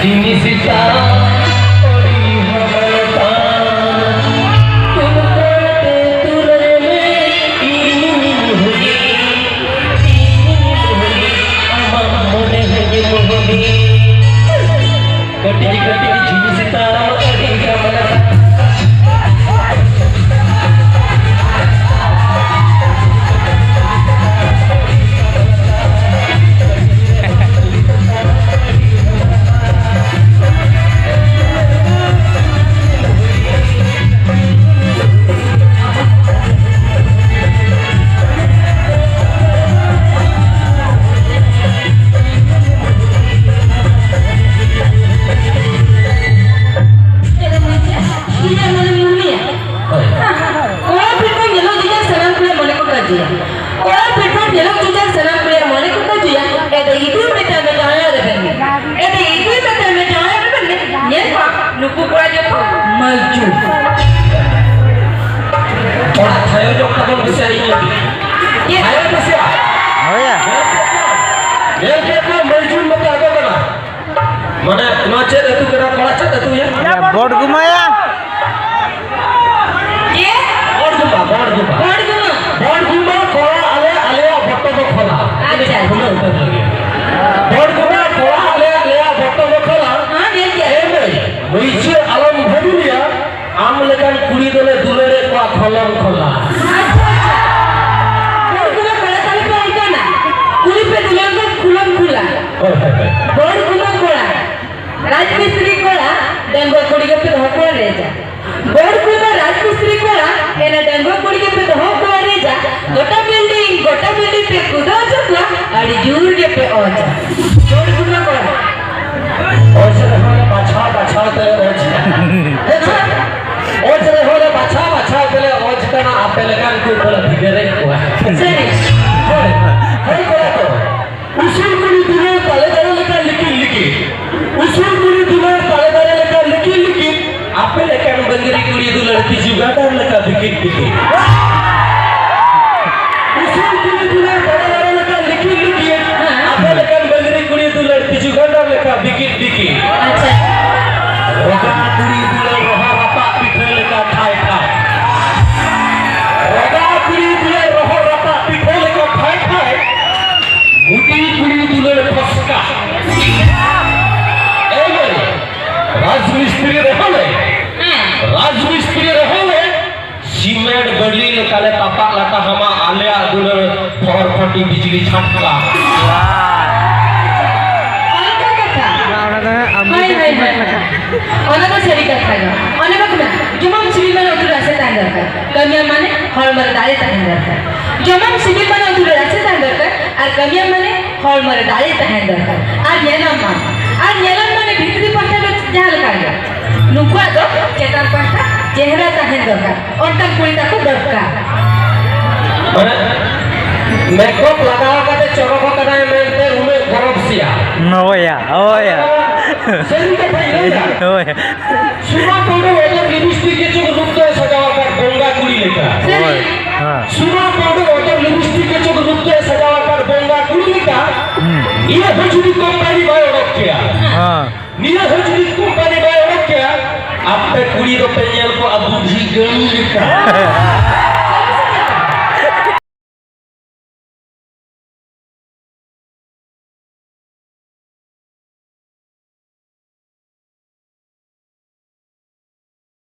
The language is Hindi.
जिनिसिता maju. Orang saya jauh kapan bisa ini? Saya bisa. Oh ya. Dia kita maju maka apa kena? Mana macet itu kena macet itu ya? Ya board guma ya. Ye? Board guma. Board guma kola ale botto ko khola. अच्छा बोर्ड गुना कोला ले बट्टो को खोला हां देख के बुझे आलम भबिलिया आम लेकान कुड़ी दले दुलेरे को खलम खोला बोर्ड गुना कोला ताले पे आइता ना कुड़ी पे दुलेर को खुलम खुला बोर्ड गुना कोला राजमिस्त्री कोला डंगो कुड़ी के पे धोको रे जा बोर्ड गुना राजमिस्त्री कोला एना डंगो कुड़ी के पे धोको रे जा गोटा बिल्डिंग पे कुदा चला अड़ी जूर के पे ओजा बोर्ड गुना कोला ओसे होले बाछा ते ओसे होले बाछा ते ओज तना आपे लगान को खोला दिगरे को सही है कोला तो उसूल कुड़ी दुले ताले ताले लेका लिखी उसूल कुड़ी दुले ताले ताले लेका लिखी आपे लेकान बंदरी कुड़ी दुले की जुगादार लेका बिकिट उसूल कुड़ी दुले ताले ताले लेका लिखी आपे लेकान बंदरी कुड़ी दुले की जुगादार लेका बिकिट अच्छा रोगा कुड़ी दुले रोहा रपा पिठे लेका खाए रोगा कुड़ी दुले रोहा रपा पिठे लेका खाए मुटी कुड़ी दुले फसका ए भाई राजमिस्त्री रहले सीमेंट गली लेकाले पापा लाता हमा आलिया दुले फर फटी बिजली छटका ओना तो सही कथा है ओना को ना जमम सिविल में उतर रास्ते तान दरकार कमिया माने हॉल मरे दाले तान दरकार जमम सिविल में उतर रास्ते तान दरकार और कमिया माने हॉल मरे दाले तान दरकार और येना माने भीतरी पट्टा जहाल काया नुकुआ तो चेतान पट्टा चेहरा तान दरकार और तक पूरी तक दरकार माने मेकअप लगावा काते चरको कनाय मेनते उमे गरम सिया Oh ya. सही कथा है Oh ya. सुमा पाउडर वाला लिपस्टिक के जो रूप तो सजावा कर बोंगा कुड़ी लेका हां सुमा पाउडर वाला लिपस्टिक के जो रूप तो सजावा कर बोंगा कुड़ी लेका ये हजूरी कंपनी बाय ओरक किया हां निया हजूरी कंपनी बाय ओरक किया आप पे कुड़ी तो पेयल को अब बुद्धि गई लेका